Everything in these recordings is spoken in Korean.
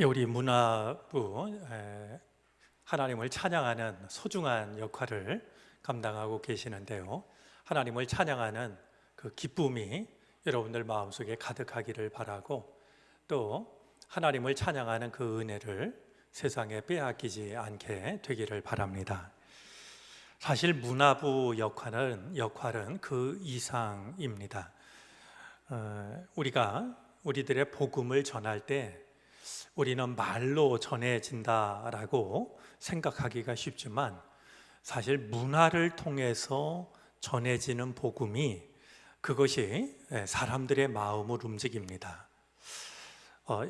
우리 문화부 하나님을 찬양하는 소중한 역할을 감당하고 계시는데요. 하나님을 찬양하는 그 기쁨이 여러분들 마음속에 가득하기를 바라고, 또 하나님을 찬양하는 그 은혜를 세상에 빼앗기지 않게 되기를 바랍니다. 사실 문화부 역할은 그 이상입니다. 우리들의 복음을 전할 때 우리는 말로 전해진다라고 생각하기가 쉽지만, 사실 문화를 통해서 전해지는 복음이, 그것이 사람들의 마음을 움직입니다.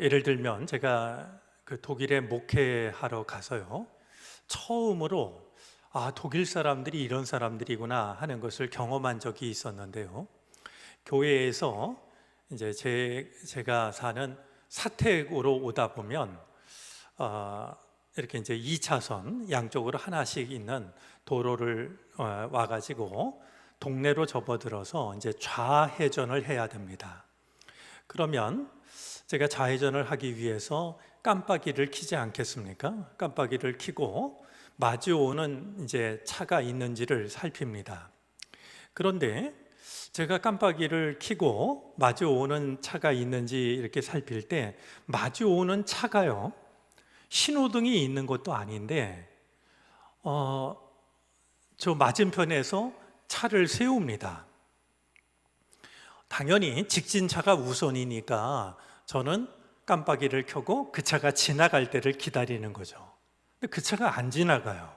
예를 들면 제가 그 독일에 목회하러 가서요, 처음으로 독일 사람들이 이런 사람들이구나 하는 것을 경험한 적이 있었는데요. 교회에서 이제 제가 사는 사택으로 오다 보면 이렇게 이제 2차선 양쪽으로 하나씩 있는 도로를 와가지고 동네로 접어들어서 이제 좌회전을 해야 됩니다. 그러면 제가 좌회전을 하기 위해서 깜빡이를 켜지 않겠습니까? 깜빡이를 켜고 마주오는 이제 차가 있는지를 살핍니다. 그런데 제가 깜빡이를 켜고 마주오는 차가 있는지 이렇게 살필 때, 마주오는 차가요, 신호등이 있는 것도 아닌데 저 맞은편에서 차를 세웁니다. 당연히 직진차가 우선이니까 저는 깜빡이를 켜고 그 차가 지나갈 때를 기다리는 거죠. 근데 그 차가 안 지나가요.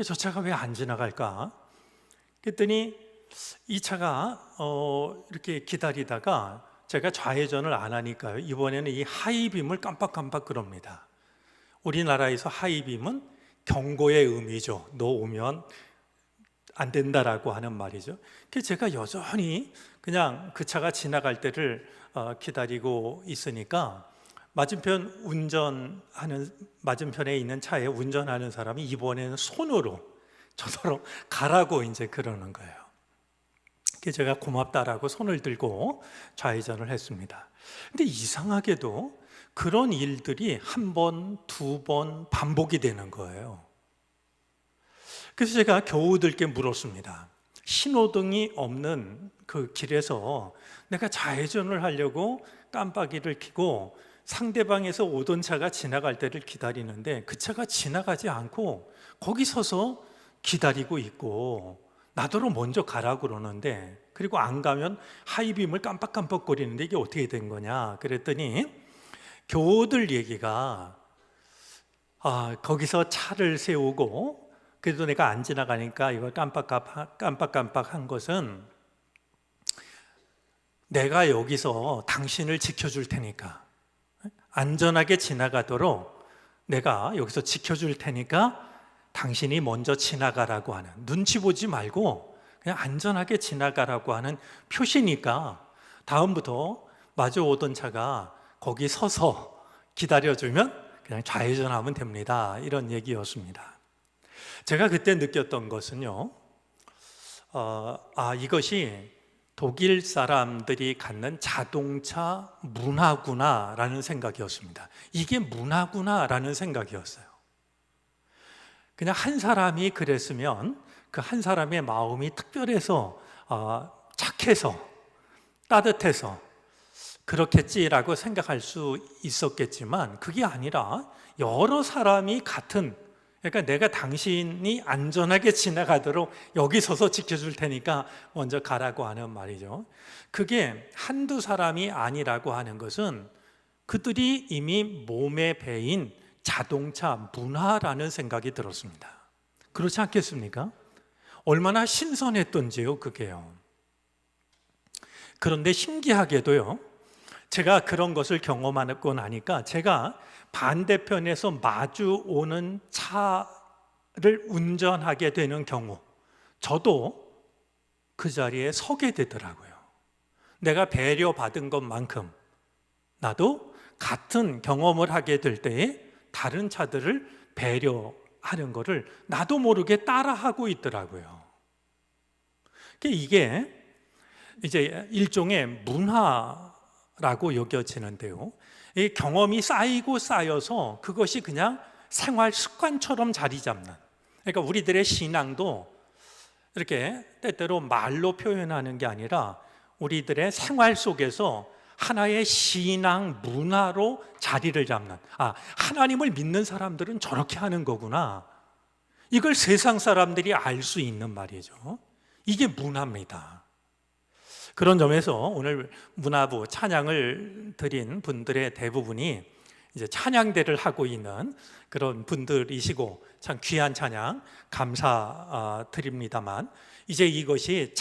저 차가 왜 안 지나갈까? 그랬더니 이 차가 이렇게 기다리다가 제가 좌회전을 안 하니까요, 이번에는 이 하이빔을 깜빡깜빡 그럽니다. 우리나라에서 하이빔은 경고의 의미죠. 너 오면 안 된다라고 하는 말이죠. 그래서 제가 여전히 그냥 그 차가 지나갈 때를 기다리고 있으니까 맞은편에 있는 차에 운전하는 사람이 이번에는 손으로 저더러 가라고 이제 그러는 거예요. 그래서 제가 고맙다라고 손을 들고 좌회전을 했습니다. 근데 이상하게도 그런 일들이 한 번, 두 번 반복이 되는 거예요. 그래서 제가 교우들께 물었습니다. 신호등이 없는 그 길에서 내가 좌회전을 하려고 깜빡이를 켜고 상대방에서 오던 차가 지나갈 때를 기다리는데 그 차가 지나가지 않고 거기 서서 기다리고 있고, 나더러 먼저 가라고 그러는데, 그리고 안 가면 하이빔을 깜빡깜빡거리는데 이게 어떻게 된 거냐 그랬더니, 교우들 얘기가 거기서 차를 세우고 그래도 내가 안 지나가니까 이거 깜빡깜빡한 것은, 내가 여기서 당신을 지켜줄 테니까, 안전하게 지나가도록 내가 여기서 지켜줄 테니까 당신이 먼저 지나가라고 하는, 눈치 보지 말고 그냥 안전하게 지나가라고 하는 표시니까 다음부터 마주 오던 차가 거기 서서 기다려주면 그냥 좌회전하면 됩니다. 이런 얘기였습니다. 제가 그때 느꼈던 것은요, 이것이 독일 사람들이 갖는 자동차 문화구나라는 생각이었습니다. 이게 문화구나라는 생각이었어요. 그냥 한 사람이 그랬으면 그 한 사람의 마음이 특별해서 착해서 따뜻해서 그렇겠지라고 생각할 수 있었겠지만, 그게 아니라 여러 사람이 그러니까 내가 당신이 안전하게 지나가도록 여기 서서 지켜줄 테니까 먼저 가라고 하는 말이죠. 그게 한두 사람이 아니라고 하는 것은 그들이 이미 몸에 배인 자동차 문화라는 생각이 들었습니다. 그렇지 않겠습니까? 얼마나 신선했던지요, 그게요. 그런데 신기하게도요, 제가 그런 것을 경험하고 나니까 제가 반대편에서 마주 오는 차를 운전하게 되는 경우, 저도 그 자리에 서게 되더라고요. 내가 배려받은 것만큼 나도 같은 경험을 하게 될 때에 다른 차들을 배려하는 것을 나도 모르게 따라하고 있더라고요. 이게 이제 일종의 문화 라고 여겨지는데요. 이 경험이 쌓이고 쌓여서 그것이 그냥 생활 습관처럼 자리 잡는, 그러니까 우리들의 신앙도 이렇게 때때로 말로 표현하는 게 아니라 우리들의 생활 속에서 하나의 신앙 문화로 자리를 잡는, 하나님을 믿는 사람들은 저렇게 하는 거구나, 이걸 세상 사람들이 알 수 있는 말이죠. 이게 문화입니다. 그런 점에서 오늘 문화부 찬양을 드린 분들의 대부분이 이제 찬양대를 하고 있는 그런 분들이시고 참 귀한 찬양 감사드립니다만, 이제 이것이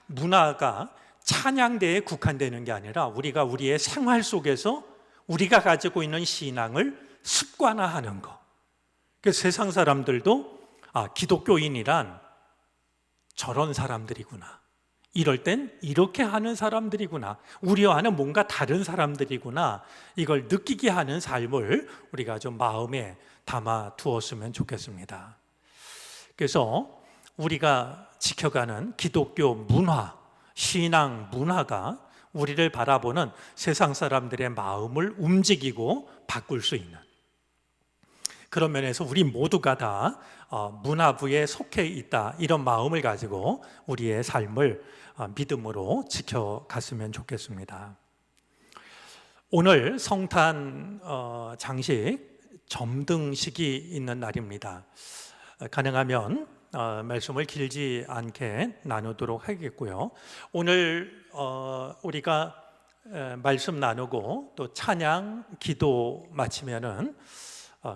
문화가 찬양대에 국한되는 게 아니라 우리가 우리의 생활 속에서 우리가 가지고 있는 신앙을 습관화하는 것. 그래서 세상 사람들도 기독교인이란 저런 사람들이구나, 이럴 땐 이렇게 하는 사람들이구나, 우리와는 뭔가 다른 사람들이구나, 이걸 느끼게 하는 삶을 우리가 좀 마음에 담아 두었으면 좋겠습니다. 그래서 우리가 지켜가는 기독교 문화, 신앙 문화가 우리를 바라보는 세상 사람들의 마음을 움직이고 바꿀 수 있는, 그런 면에서 우리 모두가 다 문화부에 속해 있다, 이런 마음을 가지고 우리의 삶을 믿음으로 지켜갔으면 좋겠습니다. 오늘 성탄 장식 점등식이 있는 날입니다. 가능하면 말씀을 길지 않게 나누도록 하겠고요. 오늘 우리가 말씀 나누고 또 찬양, 기도 마치면은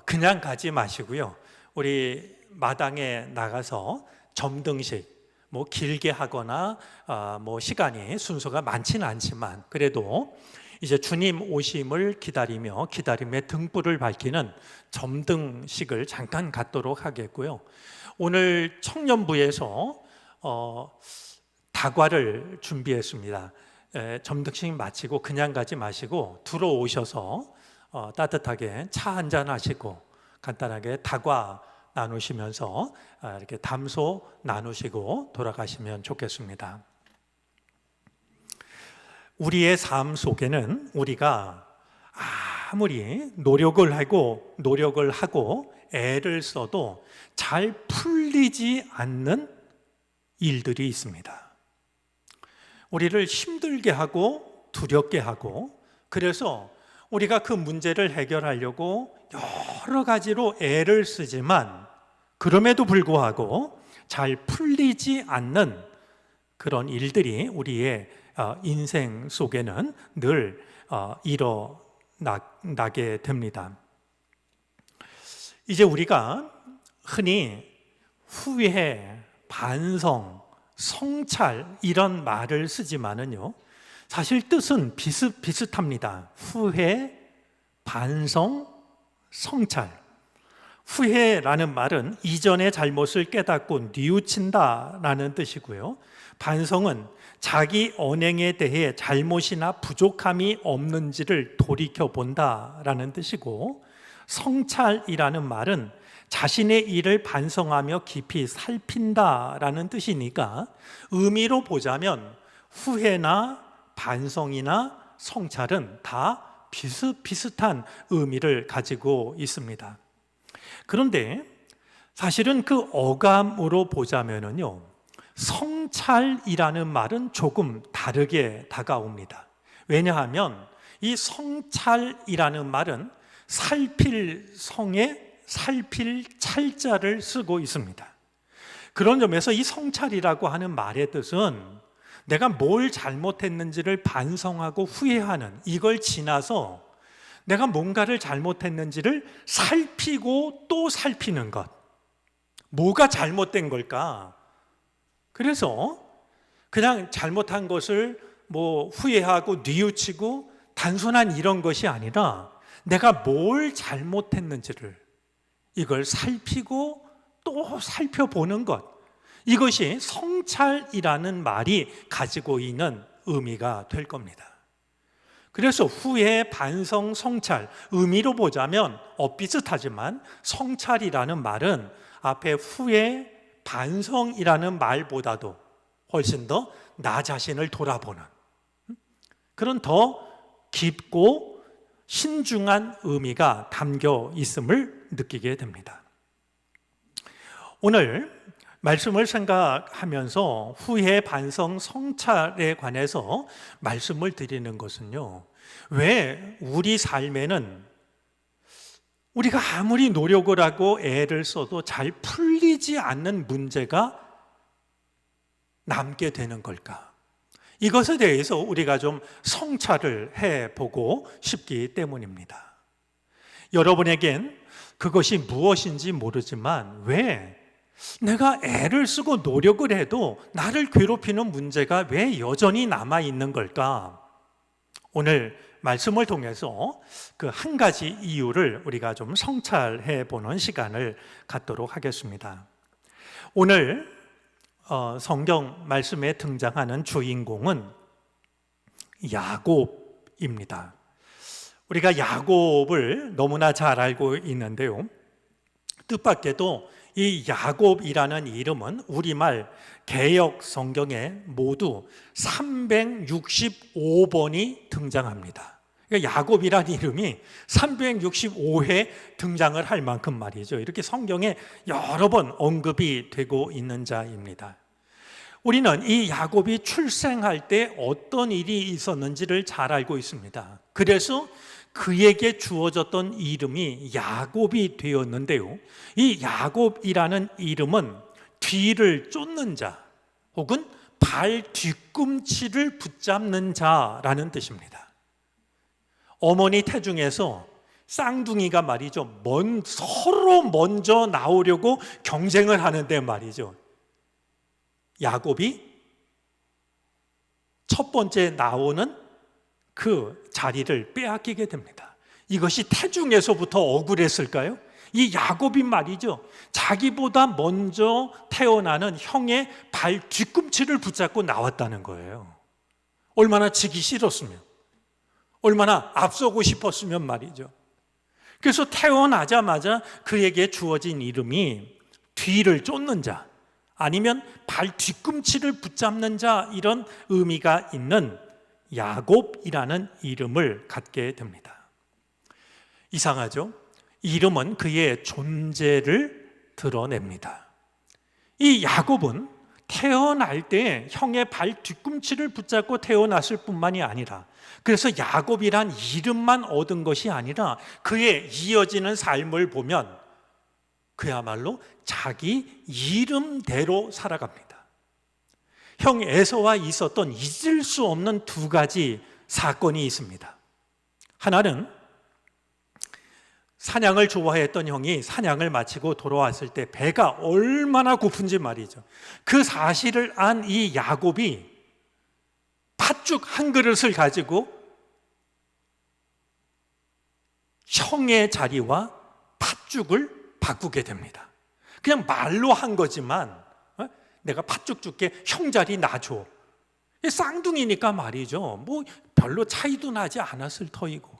그냥 가지 마시고요. 우리 마당에 나가서 점등식 길게 하거나 시간이 순서가 많지는 않지만 그래도 이제 주님 오심을 기다리며 기다림의 등불을 밝히는 점등식을 잠깐 갖도록 하겠고요. 오늘 청년부에서 다과를 준비했습니다. 점등식 마치고 그냥 가지 마시고 들어오셔서 따뜻하게 차 한잔 하시고 간단하게 다과 나누시면서 이렇게 담소 나누시고 돌아가시면 좋겠습니다. 우리의 삶 속에는 우리가 아무리 노력을 하고 애를 써도 잘 풀리지 않는 일들이 있습니다. 우리를 힘들게 하고 두렵게 하고, 그래서 우리가 그 문제를 해결하려고 여러 가지로 애를 쓰지만 그럼에도 불구하고 잘 풀리지 않는 그런 일들이 우리의 인생 속에는 늘 일어나게 됩니다. 이제 우리가 흔히 후회, 반성, 성찰 이런 말을 쓰지만은요, 사실 뜻은 비슷합니다. 후회, 반성, 성찰. 후회라는 말은 이전의 잘못을 깨닫고 뉘우친다라는 뜻이고요. 반성은 자기 언행에 대해 잘못이나 부족함이 없는지를 돌이켜본다라는 뜻이고, 성찰이라는 말은 자신의 일을 반성하며 깊이 살핀다라는 뜻이니까 의미로 보자면 후회나 반성이나 성찰은 다 비슷비슷한 의미를 가지고 있습니다. 그런데 사실은 그 어감으로 보자면요, 성찰이라는 말은 조금 다르게 다가옵니다. 왜냐하면 이 성찰이라는 말은 살필 성에 살필 찰자를 쓰고 있습니다. 그런 점에서 이 성찰이라고 하는 말의 뜻은 내가 뭘 잘못했는지를 반성하고 후회하는, 이걸 지나서 내가 뭔가를 잘못했는지를 살피고 또 살피는 것. 뭐가 잘못된 걸까? 그래서 그냥 잘못한 것을 후회하고 뉘우치고 단순한 이런 것이 아니라 내가 뭘 잘못했는지를 이걸 살피고 또 살펴보는 것, 이것이 성찰이라는 말이 가지고 있는 의미가 될 겁니다. 그래서 후회, 반성, 성찰, 의미로 보자면 비슷하지만 성찰이라는 말은 앞에 후회, 반성이라는 말보다도 훨씬 더 나 자신을 돌아보는 그런 더 깊고 신중한 의미가 담겨 있음을 느끼게 됩니다. 오늘 말씀을 생각하면서 후회, 반성, 성찰에 관해서 말씀을 드리는 것은요, 왜 우리 삶에는 우리가 아무리 노력을 하고 애를 써도 잘 풀리지 않는 문제가 남게 되는 걸까? 이것에 대해서 우리가 좀 성찰을 해보고 싶기 때문입니다. 여러분에겐 그것이 무엇인지 모르지만 왜 내가 애를 쓰고 노력을 해도 나를 괴롭히는 문제가 왜 여전히 남아있는 걸까? 오늘 말씀을 통해서 그 한 가지 이유를 우리가 좀 성찰해 보는 시간을 갖도록 하겠습니다. 오늘 성경 말씀에 등장하는 주인공은 야곱입니다. 우리가 야곱을 너무나 잘 알고 있는데요, 뜻밖에도 이 야곱이라는 이름은 우리말 개역 성경에 모두 365번이 등장합니다. 그러니까 야곱이라는 이름이 365회 등장을 할 만큼 말이죠. 이렇게 성경에 여러 번 언급이 되고 있는 자입니다. 우리는 이 야곱이 출생할 때 어떤 일이 있었는지를 잘 알고 있습니다. 그래서 그에게 주어졌던 이름이 야곱이 되었는데요, 이 야곱이라는 이름은 뒤를 쫓는 자 혹은 발 뒤꿈치를 붙잡는 자라는 뜻입니다. 어머니 태중에서 쌍둥이가 말이죠, 서로 먼저 나오려고 경쟁을 하는데 말이죠, 야곱이 첫 번째 나오는 그 자리를 빼앗기게 됩니다. 이것이 태중에서부터 억울했을까요? 이 야곱이 말이죠, 자기보다 먼저 태어나는 형의 발 뒤꿈치를 붙잡고 나왔다는 거예요. 얼마나 지기 싫었으면, 얼마나 앞서고 싶었으면 말이죠. 그래서 태어나자마자 그에게 주어진 이름이 뒤를 쫓는 자, 아니면 발 뒤꿈치를 붙잡는 자, 이런 의미가 있는 야곱이라는 이름을 갖게 됩니다. 이상하죠? 이름은 그의 존재를 드러냅니다. 이 야곱은 태어날 때 형의 발 뒤꿈치를 붙잡고 태어났을 뿐만이 아니라, 그래서 야곱이란 이름만 얻은 것이 아니라 그의 이어지는 삶을 보면 그야말로 자기 이름대로 살아갑니다. 형 에서와 있었던 잊을 수 없는 두 가지 사건이 있습니다. 하나는 사냥을 좋아했던 형이 사냥을 마치고 돌아왔을 때 배가 얼마나 고픈지 말이죠. 그 사실을 안 이 야곱이 팥죽 한 그릇을 가지고 형의 자리와 팥죽을 바꾸게 됩니다. 그냥 말로 한 거지만, 내가 팥죽 줄게, 형 자리 놔줘. 쌍둥이니까 말이죠, 뭐 별로 차이도 나지 않았을 터이고.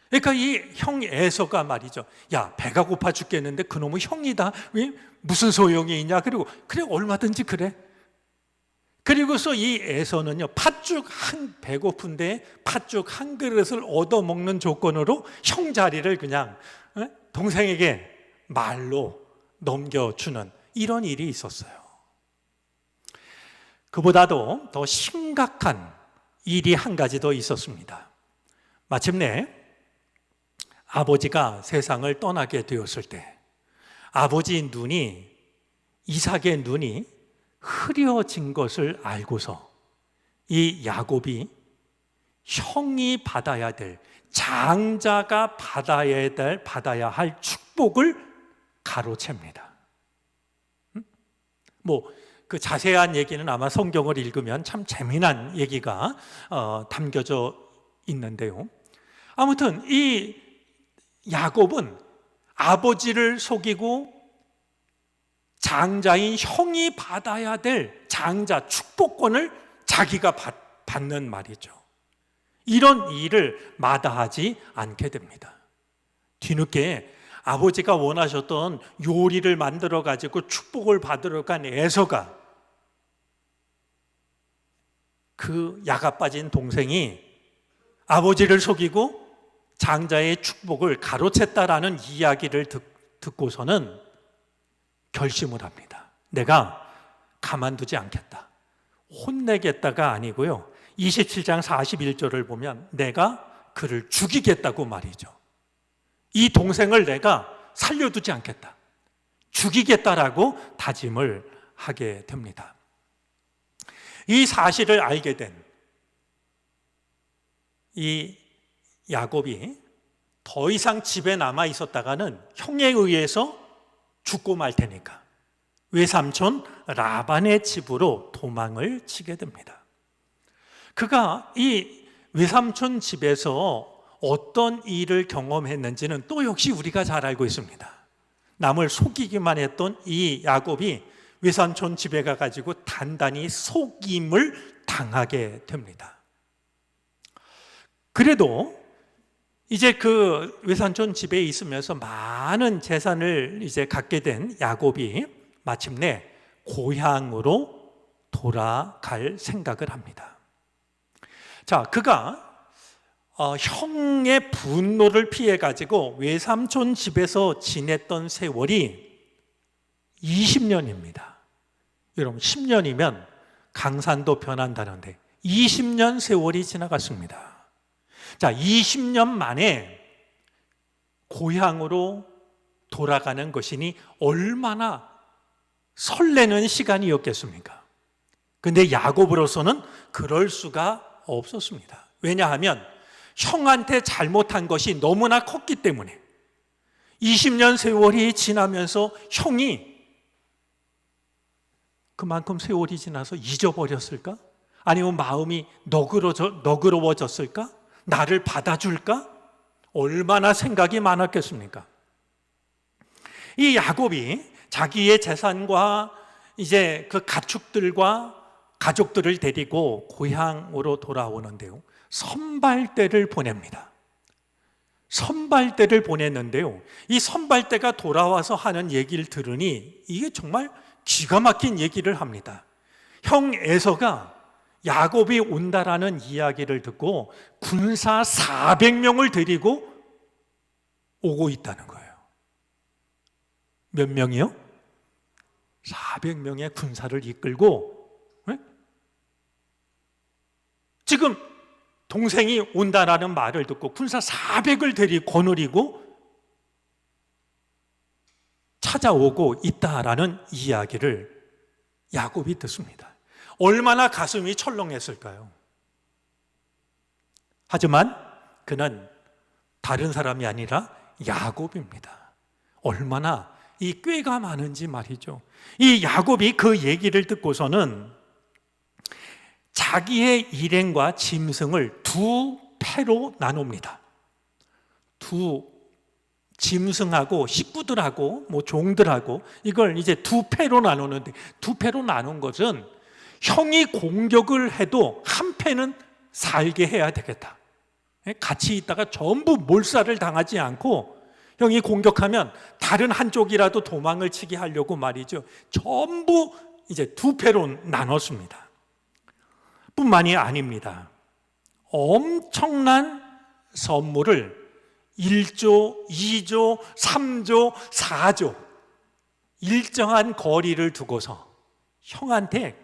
그러니까 이 형 에서가 말이죠, 야, 배가 고파 죽겠는데 그놈의 형이다, 왜 무슨 소용이 있냐, 그리고 그래 얼마든지 그래. 그리고서 이 에서는요, 팥죽 배고픈데 팥죽 한 그릇을 얻어먹는 조건으로 형 자리를 그냥 동생에게 말로 넘겨주는 이런 일이 있었어요. 그보다도 더 심각한 일이 한 가지 더 있었습니다. 마침내 아버지가 세상을 떠나게 되었을 때 아버지 눈이, 이삭의 눈이 흐려진 것을 알고서 이 야곱이 형이 받아야 될, 장자가 받아야 할 축복을 가로챕니다. 그 자세한 얘기는 아마 성경을 읽으면 참 재미난 얘기가 담겨져 있는데요, 아무튼 이 야곱은 아버지를 속이고 장자인 형이 받아야 될 장자 축복권을 자기가 받는 말이죠. 이런 일을 마다하지 않게 됩니다. 뒤늦게 아버지가 원하셨던 요리를 만들어 가지고 축복을 받으러 간 에서가 그 야가 빠진 동생이 아버지를 속이고 장자의 축복을 가로챘다라는 이야기를 듣고서는 결심을 합니다. 내가 가만두지 않겠다. 혼내겠다가 아니고요. 27장 41절을 보면 내가 그를 죽이겠다고 말이죠. 이 동생을 내가 살려두지 않겠다. 죽이겠다라고 다짐을 하게 됩니다. 이 사실을 알게 된 이 야곱이 더 이상 집에 남아 있었다가는 형에 의해서 죽고 말 테니까 외삼촌 라반의 집으로 도망을 치게 됩니다. 그가 이 외삼촌 집에서 어떤 일을 경험했는지는 또 역시 우리가 잘 알고 있습니다. 남을 속이기만 했던 이 야곱이 외삼촌 집에 가가지고 단단히 속임을 당하게 됩니다. 그래도 이제 그 외삼촌 집에 있으면서 많은 재산을 이제 갖게 된 야곱이 마침내 고향으로 돌아갈 생각을 합니다. 자, 그가 형의 분노를 피해 가지고 외삼촌 집에서 지냈던 세월이 20년입니다. 여러분 10년이면 강산도 변한다는데 20년 세월이 지나갔습니다. 자, 20년 만에 고향으로 돌아가는 것이니 얼마나 설레는 시간이었겠습니까? 근데 야곱으로서는 그럴 수가 없었습니다. 왜냐하면 형한테 잘못한 것이 너무나 컸기 때문에 20년 세월이 지나면서 형이 그만큼 세월이 지나서 잊어버렸을까? 아니면 마음이 너그러워졌을까? 나를 받아줄까? 얼마나 생각이 많았겠습니까? 이 야곱이 자기의 재산과 이제 그 가축들과 가족들을 데리고 고향으로 돌아오는데요. 선발대를 보냅니다. 선발대를 보냈는데요. 이 선발대가 돌아와서 하는 얘기를 들으니 이게 정말 기가 막힌 얘기를 합니다. 형 에서가 야곱이 온다라는 이야기를 듣고 군사 400명을 데리고 오고 있다는 거예요. 몇 명이요? 400명의 군사를 이끌고 지금 동생이 온다라는 말을 듣고 군사 400을 거느리고 찾아오고 있다라는 이야기를 야곱이 듣습니다. 얼마나 가슴이 철렁했을까요? 하지만 그는 다른 사람이 아니라 야곱입니다. 얼마나 이 꾀가 많은지 말이죠. 이 야곱이 그 얘기를 듣고서는 자기의 일행과 짐승을 두 패로 나눕니다. 두 짐승하고 식구들하고 종들하고 이걸 이제 두 패로 나누는데, 두 패로 나눈 것은 형이 공격을 해도 한 패는 살게 해야 되겠다. 같이 있다가 전부 몰살을 당하지 않고 형이 공격하면 다른 한쪽이라도 도망을 치게 하려고 말이죠. 전부 이제 두 패로 나눴습니다. 뿐만이 아닙니다. 엄청난 선물을 1조, 2조, 3조, 4조 일정한 거리를 두고서 형한테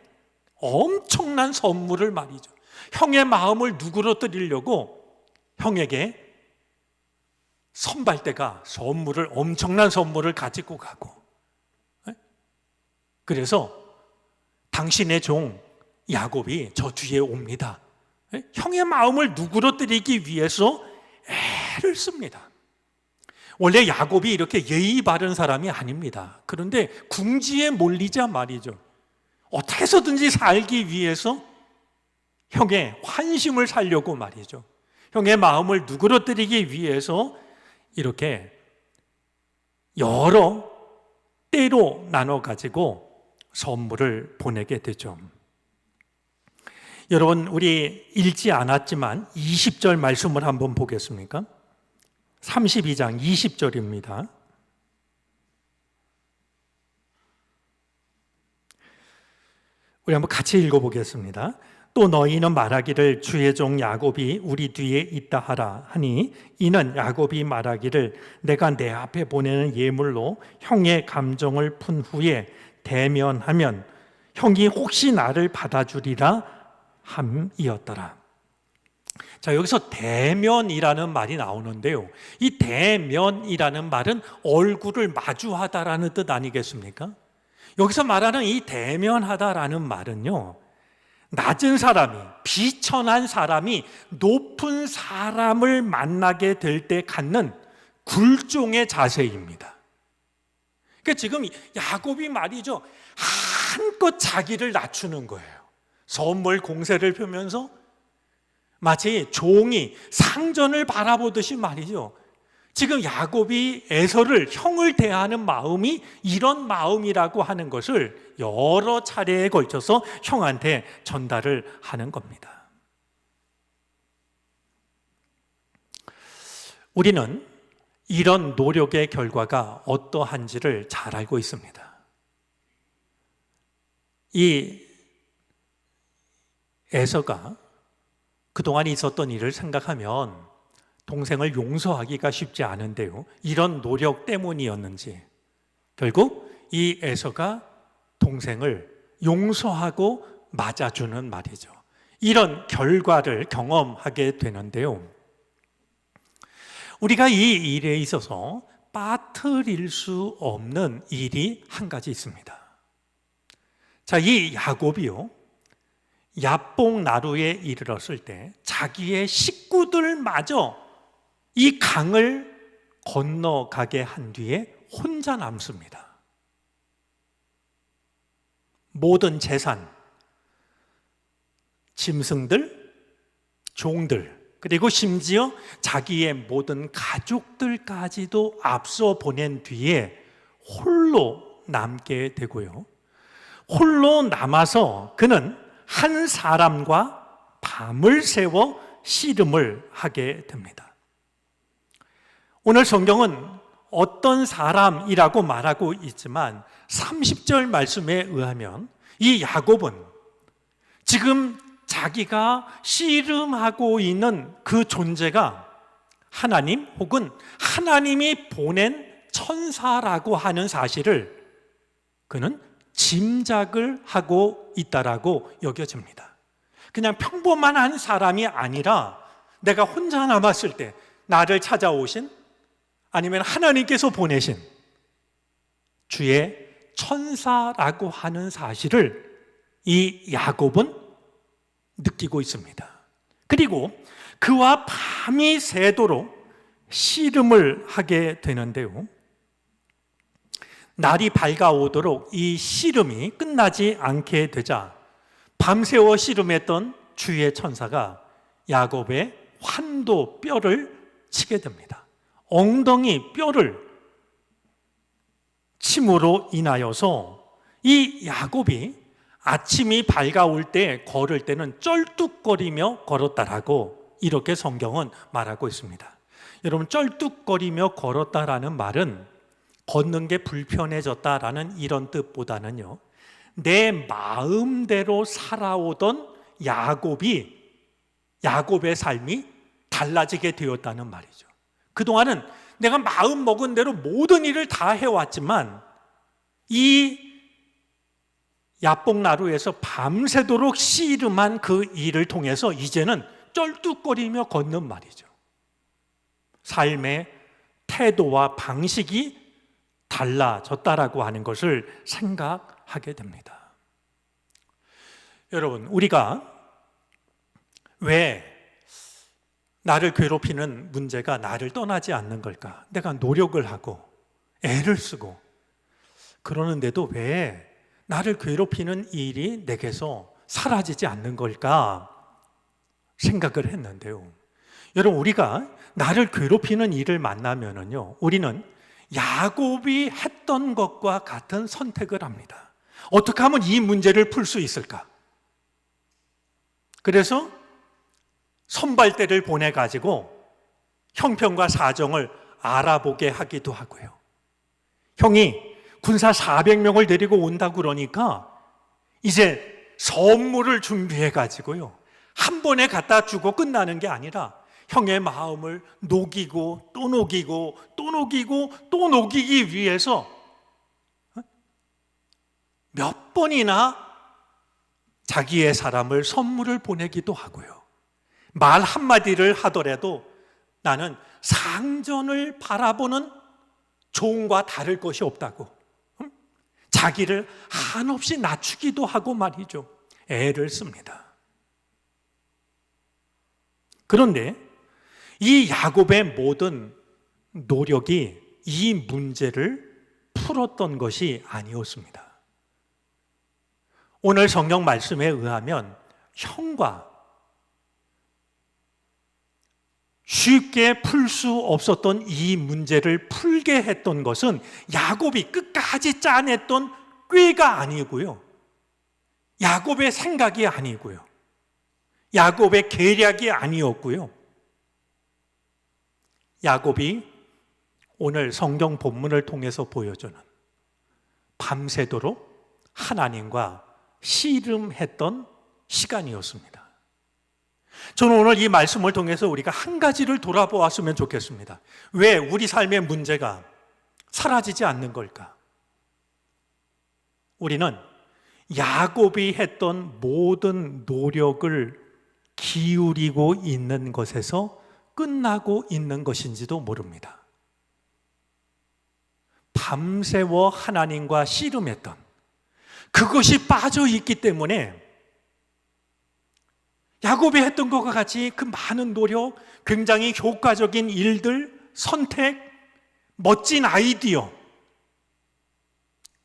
엄청난 선물을 말이죠. 형의 마음을 누그러뜨리려고 형에게 선발대가 엄청난 선물을 가지고 가고, 그래서 당신의 종 야곱이 저 뒤에 옵니다. 형의 마음을 누그러뜨리기 위해서 애를 씁니다. 원래 야곱이 이렇게 예의 바른 사람이 아닙니다. 그런데 궁지에 몰리자 말이죠. 어떻게 해서든지 살기 위해서 형의 환심을 살려고 말이죠. 형의 마음을 누그러뜨리기 위해서 이렇게 여러 때로 나눠 가지고 선물을 보내게 되죠. 여러분, 우리 읽지 않았지만 20절 말씀을 한번 보겠습니까? 32장 20절입니다. 우리 한번 같이 읽어보겠습니다. 또 너희는 말하기를 주의 종 야곱이 우리 뒤에 있다 하라 하니 이는 야곱이 말하기를 내가 내 앞에 보내는 예물로 형의 감정을 푼 후에 대면하면 형이 혹시 나를 받아주리라 함이었더라. 자, 여기서 대면이라는 말이 나오는데요, 이 대면이라는 말은 얼굴을 마주하다라는 뜻 아니겠습니까? 여기서 말하는 이 대면하다라는 말은요, 낮은 사람이, 비천한 사람이 높은 사람을 만나게 될 때 갖는 굴종의 자세입니다. 그러니까 지금 야곱이 말이죠, 한껏 자기를 낮추는 거예요. 선물 공세를 펴면서 마치 종이 상전을 바라보듯이 말이죠. 지금 야곱이 에서를, 형을 대하는 마음이 이런 마음이라고 하는 것을 여러 차례에 걸쳐서 형한테 전달을 하는 겁니다. 우리는 이런 노력의 결과가 어떠한지를 잘 알고 있습니다. 이 에서가 그동안 있었던 일을 생각하면 동생을 용서하기가 쉽지 않은데요, 이런 노력 때문이었는지 결국 이 에서가 동생을 용서하고 맞아주는 말이죠. 이런 결과를 경험하게 되는데요, 우리가 이 일에 있어서 빠뜨릴 수 없는 일이 한 가지 있습니다. 자, 이 야곱이요, 야복나루에 이르렀을 때 자기의 식구들마저 이 강을 건너가게 한 뒤에 혼자 남습니다. 모든 재산, 짐승들, 종들, 그리고 심지어 자기의 모든 가족들까지도 앞서 보낸 뒤에 홀로 남게 되고요, 홀로 남아서 그는 한 사람과 밤을 새워 씨름을 하게 됩니다. 오늘 성경은 어떤 사람이라고 말하고 있지만 30절 말씀에 의하면 이 야곱은 지금 자기가 씨름하고 있는 그 존재가 하나님 혹은 하나님이 보낸 천사라고 하는 사실을 그는 짐작을 하고 있다라고 여겨집니다. 그냥 평범한 사람이 아니라 내가 혼자 남았을 때 나를 찾아오신, 아니면 하나님께서 보내신 주의 천사라고 하는 사실을 이 야곱은 느끼고 있습니다. 그리고 그와 밤이 새도록 씨름을 하게 되는데요, 날이 밝아오도록 이 씨름이 끝나지 않게 되자 밤새워 씨름했던 주의 천사가 야곱의 환도 뼈를 치게 됩니다. 엉덩이 뼈를 침으로 인하여서 이 야곱이 아침이 밝아올 때 걸을 때는 쩔뚝거리며 걸었다라고 이렇게 성경은 말하고 있습니다. 여러분, 쩔뚝거리며 걸었다라는 말은 걷는 게 불편해졌다라는 이런 뜻보다는요, 내 마음대로 살아오던 야곱의 삶이 달라지게 되었다는 말이죠. 그동안은 내가 마음 먹은 대로 모든 일을 다 해왔지만 이 야복나루에서 밤새도록 씨름한 그 일을 통해서 이제는 쩔뚝거리며 걷는 말이죠. 삶의 태도와 방식이 달라졌다라고 하는 것을 생각하게 됩니다. 여러분, 우리가 왜 나를 괴롭히는 문제가 나를 떠나지 않는 걸까? 내가 노력을 하고 애를 쓰고 그러는데도 왜 나를 괴롭히는 일이 내게서 사라지지 않는 걸까 생각을 했는데요, 여러분, 우리가 나를 괴롭히는 일을 만나면은요, 우리는 야곱이 했던 것과 같은 선택을 합니다. 어떻게 하면 이 문제를 풀 수 있을까? 그래서 선발대를 보내가지고 형편과 사정을 알아보게 하기도 하고요, 형이 군사 400명을 데리고 온다고 그러니까 이제 선물을 준비해 가지고요, 한 번에 갖다 주고 끝나는 게 아니라 형의 마음을 녹이고 또 녹이고 또 녹이고 또 녹이기 위해서 몇 번이나 자기의 사람을 선물을 보내기도 하고요, 말 한마디를 하더라도 나는 상전을 바라보는 종과 다를 것이 없다고 자기를 한없이 낮추기도 하고 말이죠, 애를 씁니다. 그런데 이 야곱의 모든 노력이 이 문제를 풀었던 것이 아니었습니다. 오늘 성경 말씀에 의하면 형과 쉽게 풀 수 없었던 이 문제를 풀게 했던 것은 야곱이 끝까지 짜냈던 꾀가 아니고요, 야곱의 생각이 아니고요, 야곱의 계략이 아니었고요, 야곱이 오늘 성경 본문을 통해서 보여주는 밤새도록 하나님과 씨름했던 시간이었습니다. 저는 오늘 이 말씀을 통해서 우리가 한 가지를 돌아보았으면 좋겠습니다. 왜 우리 삶의 문제가 사라지지 않는 걸까? 우리는 야곱이 했던 모든 노력을 기울이고 있는 것에서 끝나고 있는 것인지도 모릅니다. 밤새워 하나님과 씨름했던 그것이 빠져 있기 때문에 야곱이 했던 것과 같이 그 많은 노력, 굉장히 효과적인 일들, 선택, 멋진 아이디어,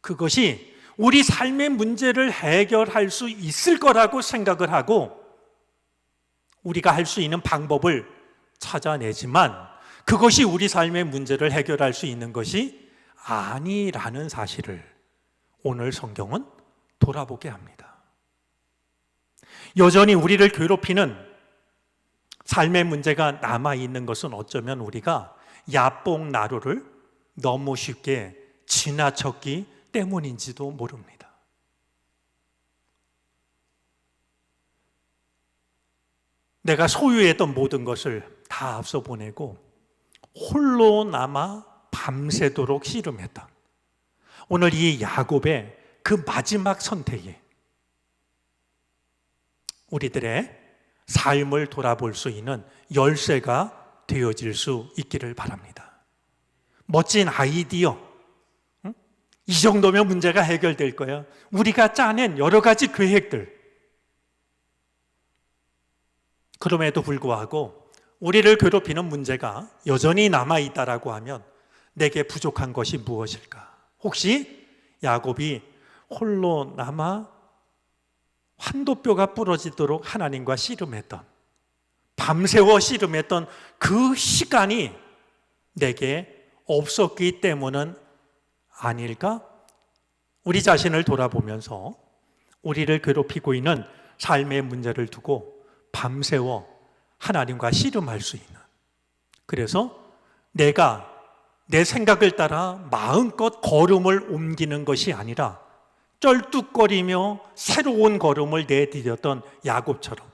그것이 우리 삶의 문제를 해결할 수 있을 거라고 생각을 하고 우리가 할 수 있는 방법을 찾아내지만 그것이 우리 삶의 문제를 해결할 수 있는 것이 아니라는 사실을 오늘 성경은 돌아보게 합니다. 여전히 우리를 괴롭히는 삶의 문제가 남아있는 것은 어쩌면 우리가 야뽕나루를 너무 쉽게 지나쳤기 때문인지도 모릅니다. 내가 소유했던 모든 것을 다 앞서 보내고 홀로 남아 밤새도록 씨름했다. 오늘 이 야곱의 그 마지막 선택이 우리들의 삶을 돌아볼 수 있는 열쇠가 되어질 수 있기를 바랍니다. 멋진 아이디어, 이 정도면 문제가 해결될 거야. 우리가 짜낸 여러 가지 계획들, 그럼에도 불구하고 우리를 괴롭히는 문제가 여전히 남아있다라고 하면 내게 부족한 것이 무엇일까? 혹시 야곱이 홀로 남아 환도뼈가 부러지도록 하나님과 씨름했던, 밤새워 씨름했던 그 시간이 내게 없었기 때문은 아닐까? 우리 자신을 돌아보면서 우리를 괴롭히고 있는 삶의 문제를 두고 밤새워 하나님과 씨름할 수 있는, 그래서 내가 내 생각을 따라 마음껏 걸음을 옮기는 것이 아니라 쩔뚝거리며 새로운 걸음을 내디뎠던 야곱처럼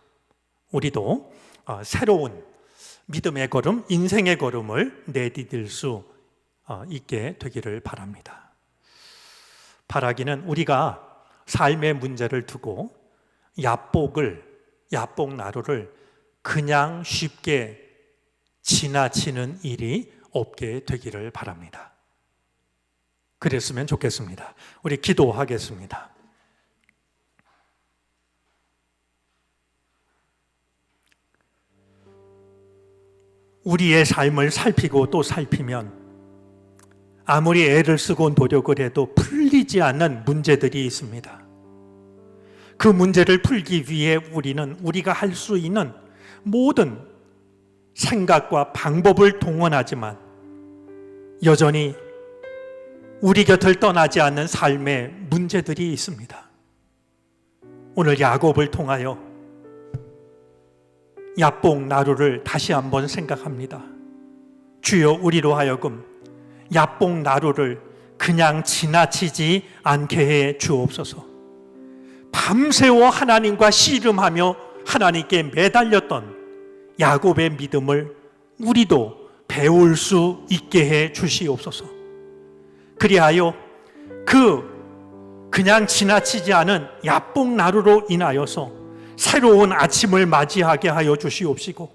우리도 새로운 믿음의 걸음, 인생의 걸음을 내디딜 수 있게 되기를 바랍니다. 바라기는 우리가 삶의 문제를 두고 야뽕나루를 그냥 쉽게 지나치는 일이 없게 되기를 바랍니다. 그랬으면 좋겠습니다. 우리 기도하겠습니다. 우리의 삶을 살피고 또 살피면 아무리 애를 쓰고 노력을 해도 풀리지 않는 문제들이 있습니다. 그 문제를 풀기 위해 우리는 우리가 할 수 있는 모든 생각과 방법을 동원하지만 여전히 우리 곁을 떠나지 않는 삶의 문제들이 있습니다. 오늘 야곱을 통하여 야뽕나루를 다시 한번 생각합니다. 주여, 우리로 하여금 야뽕나루를 그냥 지나치지 않게 해 주옵소서. 밤새워 하나님과 씨름하며 하나님께 매달렸던 야곱의 믿음을 우리도 배울 수 있게 해 주시옵소서. 그리하여 그냥 지나치지 않은 야복나루로 인하여서 새로운 아침을 맞이하게 하여 주시옵시고,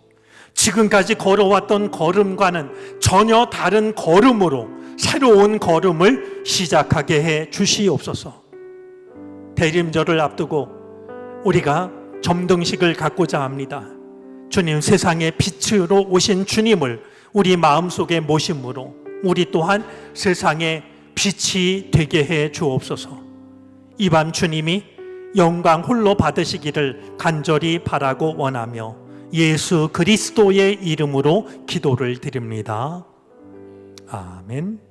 지금까지 걸어왔던 걸음과는 전혀 다른 걸음으로 새로운 걸음을 시작하게 해 주시옵소서. 대림절을 앞두고 우리가 점등식을 갖고자 합니다. 주님, 세상의 빛으로 오신 주님을 우리 마음속에 모심으로 우리 또한 세상의 빛이 되게 해 주옵소서. 이 밤 주님이 영광 홀로 받으시기를 간절히 바라고 원하며 예수 그리스도의 이름으로 기도를 드립니다. 아멘.